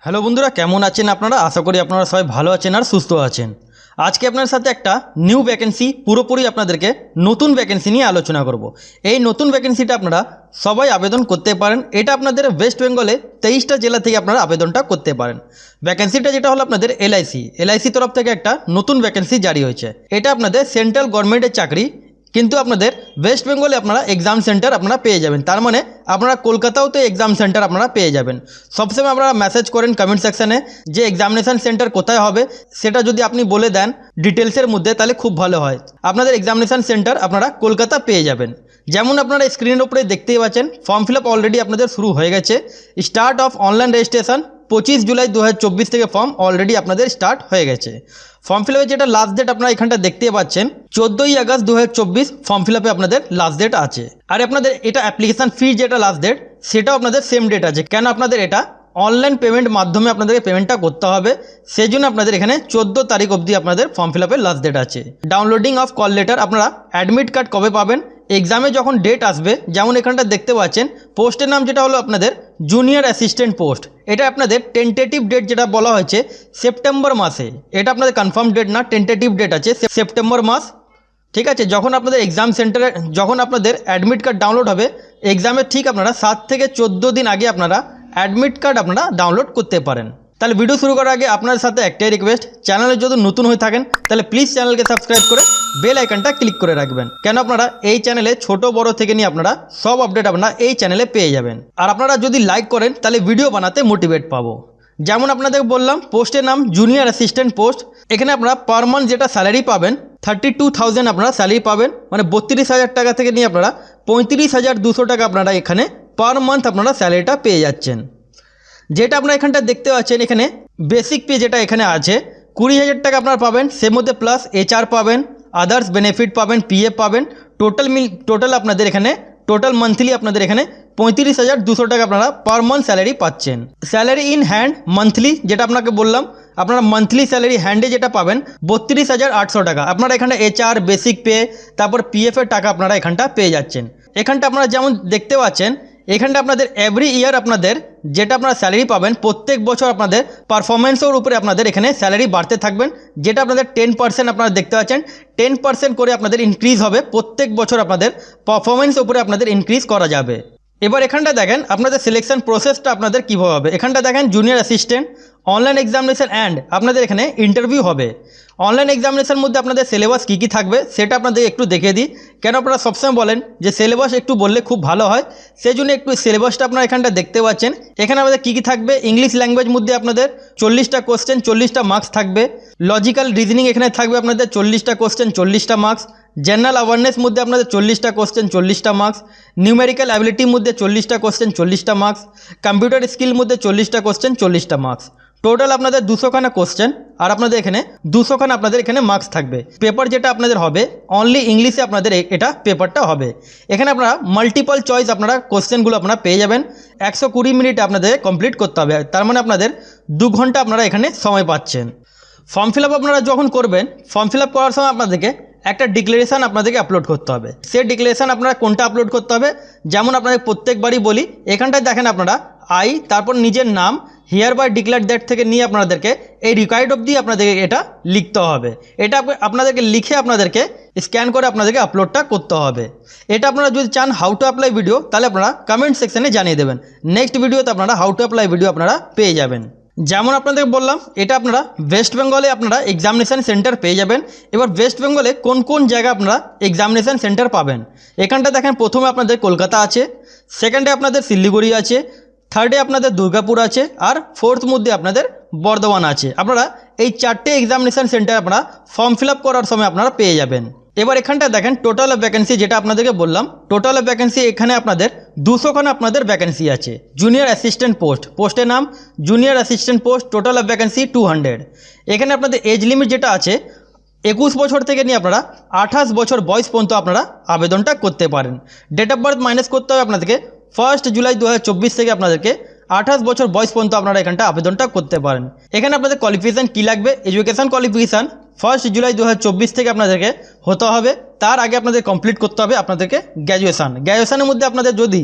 Hello বন্ধুরা, কেমন আছেন আপনারা? আশা করি আপনারা সবাই ভালো আছেন আর সুস্থ আছেন। আজকে আপনার সাথে একটা নিউ ভ্যাকেন্সি, পুরোপুরি আপনাদেরকে নতুন ভ্যাকেন্সি নিয়ে আলোচনা করব। এই নতুন ভ্যাকেন্সিটা আপনারা সবাই আবেদন করতে পারেন। এটা আপনাদের ওয়েস্ট বেঙ্গলে 23টা জেলা থেকে আপনারা আবেদনটা করতে পারেন। ভ্যাকেন্সিটা যেটা হলো আপনাদের এলআইসি তরফ থেকে একটা নতুন ভ্যাকেন্সি জারি হয়েছে। এটা আপনাদের সেন্ট্রাল গভর্নমেন্টের চাকরি, কিন্তু আপনাদের ওয়েস্ট বেঙ্গলে আপনারা এক্সাম সেন্টার আপনারা পেয়ে যাবেন। তার মানে আপনারা কলকাতাও তো এক্সাম সেন্টার আপনারা পেয়ে যাবেন। সবসময় আপনারা মেসেজ করেন কমেন্ট সেকশানে যে এক্সামিনেশান সেন্টার কোথায় হবে, সেটা যদি আপনি বলে দেন ডিটেলসের মধ্যে তাহলে খুব ভালো হয়। আপনাদের এক্সামিনেশান সেন্টার আপনারা কলকাতা পেয়ে যাবেন। যেমন আপনারা স্ক্রিনের উপরে দেখতেই পাচ্ছেন, ফর্ম ফিল আপ অলরেডি আপনাদের শুরু হয়ে গেছে। Start of online registration 25 July 2024 থেকে ফর্ম অলরেডি আপনাদের স্টার্ট হয়ে গেছে। ফর্ম ফিল আপের যেটা লাস্ট ডেট আপনারা এখানটা দেখতে পাচ্ছেন 14ই আগস্ট 2024 ফর্ম ফিল আপে আপনাদের লাস্ট ডেট আছে। আর আপনাদের এটা অ্যাপ্লিকেশান ফি যেটা লাস্ট ডেট সেটাও আপনাদের সেম ডেট আছে। কেন আপনাদের এটা অনলাইন পেমেন্ট মাধ্যমে আপনাদেরকে পেমেন্টটা করতে হবে, সেই জন্য আপনাদের এখানে 14 তারিখ অবধি আপনাদের ফর্ম ফিল আপের লাস্ট ডেট আছে। ডাউনলোডিং অফ কল লেটার, আপনারা অ্যাডমিট কার্ড কবে পাবেন, এক্সামে যখন ডেট আসবে, যেমন এখানটা দেখতে পাচ্ছেন পোস্টের নাম যেটা হলো আপনাদের জুনিয়র অ্যাসিস্ট্যান্ট পোস্ট। এটা আপনাদের টেন্টেটিভ ডেট যেটা বলা হয়েছে সেপ্টেম্বর মাসে, এটা আপনাদের কনফার্ম ডেট না, টেন্টেটিভ ডেট আছে সেপ্টেম্বর মাস। ঠিক আছে, যখন আপনাদের এক্সাম সেন্টারে যখন আপনাদের অ্যাডমিট কার্ড ডাউনলোড হবে, এক্সামের ঠিক আপনারা 7 থেকে 14 দিন আগে আপনারা অ্যাডমিট কার্ড আপনারা ডাউনলোড করতে পারেন। তাহলে ভিডিও শুরু করার আগে আপনাদের সাথে একটাই রিকোয়েস্ট, চ্যানেলে যদি নতুন হয়ে থাকেন তাহলে প্লিজ চ্যানেলকে সাবস্ক্রাইব করে বেল আইকনটা ক্লিক করে রাখবেন। কেন আপনারা এই চ্যানেলে ছোট বড় থেকে নিয়ে আপনারা সব আপডেট আপনারা এই চ্যানেলে পেয়ে যাবেন। আর আপনারা যদি লাইক করেন তাহলে ভিডিও বানাতে মোটিভেট পাবো। যেমন আপনাদের বললাম পোস্টের নাম জুনিয়র অ্যাসিস্ট্যান্ট পোস্ট। এখানে আপনারা পার মান্থ যেটা স্যালারি পাবেন 32,000 আপনারা স্যালারি পাবেন, মানে 32,000 টাকা থেকে নিয়ে আপনারা 35,200 টাকা আপনারা এখানে পার মান্থ আপনারা স্যালারিটা পেয়ে যাচ্ছেন। যেটা আপনারা এখানটা দেখতে পাচ্ছেন, এখানে বেসিক পে যেটা এখানে আছে 20,000 টাকা আপনারা পাবেন, সে মধ্যে প্লাস HR পাবেন, আদার্স বেনিফিট পাবেন, PF পাবেন। টোটাল আপনাদের এখানে টোটাল মান্থলি আপনাদের এখানে 35,200 টাকা আপনারা পার মান্থ স্যালারি পাচ্ছেন। স্যালারি ইন হ্যান্ড মান্থলি যেটা আপনাকে বললাম, আপনারা মান্থলি স্যালারি হ্যান্ডে যেটা পাবেন 32,800 টাকা। আপনারা এখানে HR বেসিক পে তারপর PF এর টাকা আপনারা এখানটা পেয়ে যাচ্ছেন। এখানটা আপনারা যেমন দেখতে পাচ্ছেন, এখানটা আপনাদের এভরি ইয়ার আপনাদের যেটা আপনারা স্যালারি পাবেন প্রত্যেক বছর আপনাদের পারফরমেন্সের উপরে আপনাদের এখানে স্যালারি বাড়তে থাকবেন। যেটা আপনাদের 10% আপনারা দেখতে পাচ্ছেন 10% করে আপনাদের ইনক্রিজ হবে। প্রত্যেক বছর আপনাদের পারফরমেন্সের উপরে আপনাদের ইনক্রিজ করা যাবে। এবার এখানটা দেখেন আপনাদের সিলেকশন প্রসেসটা আপনাদের কীভাবে হবে। এখানটা দেখেন junior assistant online examination and আপনাদের এখানে ইন্টারভিউ হবে। অনলাইন এক্সামিনেশানের মধ্যে আপনাদের সিলেবাস কী কী থাকবে সেটা আপনাদের একটু দেখে দিই। কেন আপনারা সবসময় বলেন যে সিলেবাস একটু বললে খুব ভালো হয়, সেই জন্য একটু সিলেবাসটা আপনারা এখানটা দেখতে পাচ্ছেন। এখানে আমাদের কী কী থাকবে, ইংলিশ ল্যাঙ্গুয়েজ মধ্যে আপনাদের 40টা কোশ্চেন 40টা মার্কস থাকবে। লজিক্যাল রিজনিং এখানে থাকবে আপনাদের 40টা কোশ্চেন 40টা মার্কস। জেনারেল অ্যাওয়ারনেস মধ্যে আপনাদের 40টা কোশ্চেন 40টা মার্কস। নিউমেরিক্যাল অ্যাবিলিটির মধ্যে 40টা কোশ্চেন 40টা মার্কস। কম্পিউটার স্কিল মধ্যে 40টা কোশ্চেন 40টা মার্কস। টোটাল আপনাদের 200খানা কোশ্চেন আর আপনাদের এখানে 200খানা আপনাদের এখানে মার্কস থাকবে। পেপার যেটা আপনাদের হবে অনলি ইংলিশে আপনাদের এটা পেপারটা হবে। এখানে আপনারা মাল্টিপল চয়েস আপনারা কোশ্চেনগুলো আপনারা পেয়ে যাবেন। 120 মিনিটে আপনাদের কমপ্লিট করতে হবে, তার মানে আপনাদের 2 ঘন্টা আপনারা এখানে সময় পাচ্ছেন। ফর্ম ফিল আপ আপনারা যখন করবেন, ফর্ম ফিল আপ করার সময় আপনাদেরকে একটা ডিক্লারেশান আপনাদেরকে আপলোড করতে হবে। সেই ডিক্লারেশান আপনারা কোনটা আপলোড করতে হবে, যেমন আপনাদের প্রত্যেকবারই বলি, এখানটায় দেখেন আপনারা তারপর নিজের নাম হিয়ার বাই ডিক্লেয়ার দ্যাট থেকে নিয়ে আপনাদেরকে এই রিকোয়ার্ড অবধি আপনাদেরকে এটা লিখতে হবে। এটা আপনাদেরকে লিখে আপনাদেরকে স্ক্যান করে আপনাদেরকে আপলোডটা করতে হবে। এটা আপনারা যদি চান হাউ টু অ্যাপ্লাই ভিডিও, তাহলে আপনারা কমেন্ট সেকশানে জানিয়ে দেবেন। নেক্সট ভিডিওতে আপনারা হাউ টু অ্যাপ্লাই ভিডিও আপনারা পেয়ে যাবেন। যেমন আপনাদের বললাম, এটা আপনারা ওয়েস্ট বেঙ্গলে আপনারা এক্সামিনেশান সেন্টার পেয়ে যাবেন। এবার ওয়েস্ট বেঙ্গলে কোন কোন জায়গায় আপনারা এক্সামিনেশান সেন্টার পাবেন, এখানটা দেখেন প্রথমে আপনাদের কলকাতা আছে, সেকেন্ডে আপনাদের শিলিগুড়ি আছে, থার্ডে আপনাদের দুর্গাপুর আছে, আর ফোর্থ মধ্যে আপনাদের বর্ধমান আছে। আপনারা এই 4টে এক্সামিনেশান সেন্টার আপনারা ফর্ম ফিল আপ করার সময় আপনারা পেয়ে যাবেন। এবার এখানটা দেখেন টোটাল অফ ভ্যাকেন্সি যেটা আপনাদেরকে বললাম, টোটাল অফ ভ্যাকেন্সি এখানে আপনাদের 200খানা আপনাদের ভ্যাকেন্সি আছে। জুনিয়র অ্যাসিস্ট্যান্ট পোস্টের নাম junior assistant post, total of vacancy 200। এখানে আপনাদের এজ লিমিট যেটা আছে 21 বছর থেকে নিয়ে আপনারা 28 বছর বয়স পর্যন্ত আপনারা আবেদনটা করতে পারেন। ডেট অফ বার্থ মাইনাস করতে হবে আপনাদেরকে 1 জুলাই 2024 থেকে আপনাদেরকে 28 বছর বয়স পর্যন্ত আপনারা এখানটা আবেদনটা করতে পারেন। এখানে আপনাদের কোয়ালিফিকেশান কী লাগবে, এডুকেশান কোয়ালিফিকেশান 1 জুলাই 2024 থেকে আপনাদেরকে হতে হবে। তার আগে আপনাদের কমপ্লিট করতে হবে আপনাদেরকে গ্র্যাজুয়েশনের মধ্যে আপনাদের যদি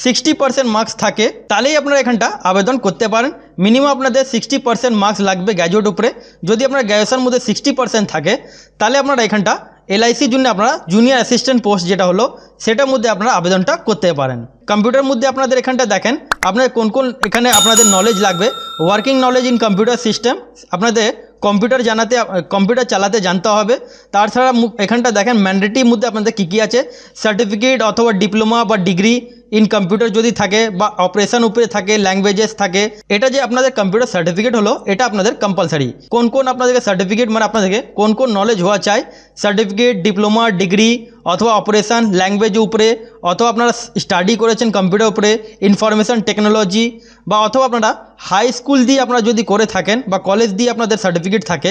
60% মার্কস থাকে তাহলেই আপনারা এখানটা আবেদন করতে পারেন। মিনিমাম আপনাদের 60% মার্কস লাগবে গ্র্যাজুয়েট উপরে। যদি আপনার গ্র্যাজুয়েশনের মধ্যে 60% থাকে তাহলে আপনারা এখানটা এলআইসির জন্য আপনারা জুনিয়র অ্যাসিস্ট্যান্ট পোস্ট যেটা হলো সেটার মধ্যে আপনারা আবেদনটা করতে পারেন। কম্পিউটার মধ্যে আপনাদের এখানটা দেখেন আপনাদের কোন কোন এখানে আপনাদের নলেজ লাগবে। Working knowledge in computer system, আপনাদের কম্পিউটার চালাতে জানতে হবে। তাছাড়া এখানটা দেখেন ম্যান্ডেটরির মধ্যে আপনাদের কী কী আছে, সার্টিফিকেট অথবা ডিপ্লোমা বা ডিগ্রি ইন কম্পিউটার যদি থাকে বা অপারেশন উপরে থাকে, ল্যাঙ্গুয়েজেস থাকে, এটা যে আপনাদের কম্পিউটার সার্টিফিকেট হলো এটা আপনাদের কম্পালসারি। কোন কোন আপনাদেরকে সার্টিফিকেট মানে আপনাদেরকে কোন কোন নলেজ হওয়া চাই, সার্টিফিকেট, ডিপ্লোমা, ডিগ্রি অথবা অপারেশন ল্যাঙ্গুয়েজ উপরে, অথবা আপনারা স্টাডি করেছেন কম্পিউটার উপরে, ইনফরমেশন টেকনোলজি, বা অথবা আপনারা হাই স্কুল দিয়ে আপনারা যদি করে থাকেন বা কলেজ দিয়ে আপনাদের সার্টিফিকেট থাকে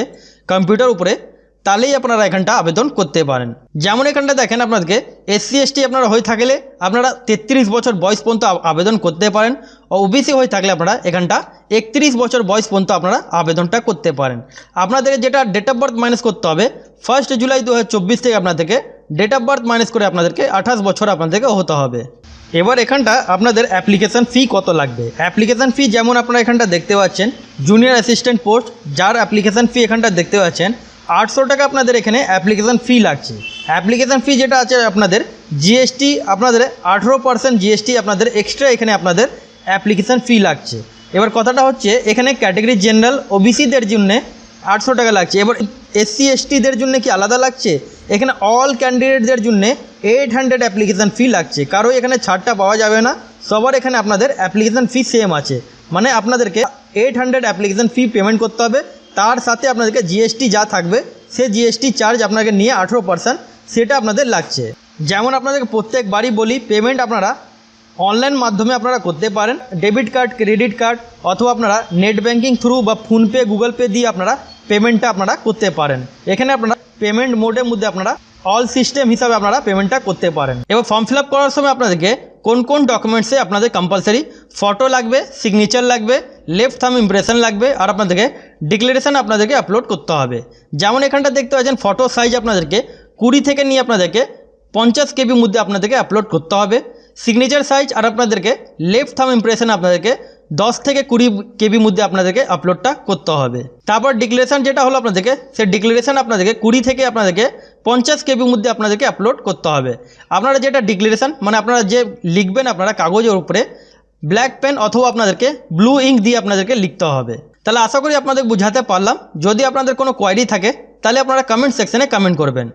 কম্পিউটার উপরে, তাহলেই আপনারা এখানটা আবেদন করতে পারেন। যেমন এখানটা দেখেন আপনাদেরকে SC ST আপনারা হয়ে থাকলে আপনারা 33 বছর বয়স পর্যন্ত আবেদন করতে পারেন। ও OBC হয়ে থাকলে আপনারা এখানটা 31 বছর বয়স পর্যন্ত আপনারা আবেদনটা করতে পারেন। আপনাদের যেটা ডেট অফ বার্থ মাইনাস করতে হবে 1 জুলাই 2024 থেকে আপনাদেরকে ডেট অফ বার্থ মাইনাস করে আপনাদেরকে 28 বছর আপনাদেরকে হতে হবে। এবার এখানটা আপনাদের অ্যাপ্লিকেশান ফি কত লাগবে। অ্যাপ্লিকেশান ফি যেমন আপনারা এখানটা দেখতে পাচ্ছেন জুনিয়র অ্যাসিস্ট্যান্ট পোস্ট, যার অ্যাপ্লিকেশান ফি এখানটা দেখতে পাচ্ছেন 800 টাকা আপনাদের এখানে অ্যাপ্লিকেশান ফি লাগছে। অ্যাপ্লিকেশান ফি যেটা আছে আপনাদের GST আপনাদের 18% GST আপনাদের এক্সট্রা এখানে আপনাদের অ্যাপ্লিকেশান ফি লাগছে। এবার কথাটা হচ্ছে এখানে ক্যাটাগরি জেনারেল OBCদের জন্য 800 টাকা লাগছে। এবার SC STদের জন্য কি আলাদা লাগছে? এখানে অল ক্যান্ডিডেটদের জন্য 800 অ্যাপ্লিকেশান ফি লাগছে। কারো এখানে ছাড়টা পাওয়া যাবে না, সবার এখানে আপনাদের অ্যাপ্লিকেশান ফি সেম আছে। মানে আপনাদেরকে 800 অ্যাপ্লিকেশান ফি পেমেন্ট করতে হবে। তার সাথে আপনাদেরকে GST যা থাকবে সে GST চার্জ আপনাকে নিয়ে 18% সেটা আপনাদের লাগছে। যেমন আপনাদেরকে প্রত্যেকবারই বলি পেমেন্ট আপনারা অনলাইন মাধ্যমে আপনারা করতে পারেন, ডেবিট কার্ড, ক্রেডিট কার্ড অথবা আপনারা নেট ব্যাঙ্কিং থ্রু বা ফোনপে, গুগল পে দিয়ে আপনারা পেমেন্টটা আপনারা করতে পারেন। এখানে আপনারা পেমেন্ট মোডের মধ্যে আপনারা অল সিস্টেম হিসাবে আপনারা পেমেন্টটা করতে পারেন। এবার ফর্ম ফিল আপ করার সময় আপনাদেরকে কোন কোন ডকুমেন্টসে আপনাদের কম্পালসারি ফটো লাগবে, সিগনেচার লাগবে, লেফট থাম্ব ইমপ্রেশন লাগবে, আর আপনাদেরকে ডিক্লারেশন আপনাদেরকে আপলোড করতে হবে। যেমন এখানটা দেখতে পাচ্ছেন ফটো সাইজ আপনাদেরকে 20 থেকে নিয়ে আপনাদেরকে 50 KB মধ্যে আপনাদেরকে আপলোড করতে হবে। সিগনেচার সাইজ আর আপনাদেরকে লেফট থাম্ব ইমপ্রেশন আপনাদেরকে 10 থেকে 20 KB মধ্যে আপনাদেরকে আপলোডটা করতে হবে। তারপর ডিক্লারেশন যেটা হলো আপনাদেরকে সেই ডিক্লারেশন আপনাদেরকে 20 থেকে আপনাদেরকে 50 KB মধ্যে আপনাদেরকে আপলোড করতে হবে। আপনারা যেটা ডিক্লারেশন মানে আপনারা যে লিখবেন আপনারা কাগজের উপরে ব্ল্যাক পেন অথবা আপনাদেরকে ব্লু ইঙ্ক দিয়ে আপনাদেরকে লিখতে হবে। তাহলে আশা করি আপনাদের বুঝাতে পারলাম। যদি আপনাদের কোনো কোয়ারি থাকে তাহলে আপনারা কমেন্ট সেকশনে কমেন্ট করবেন।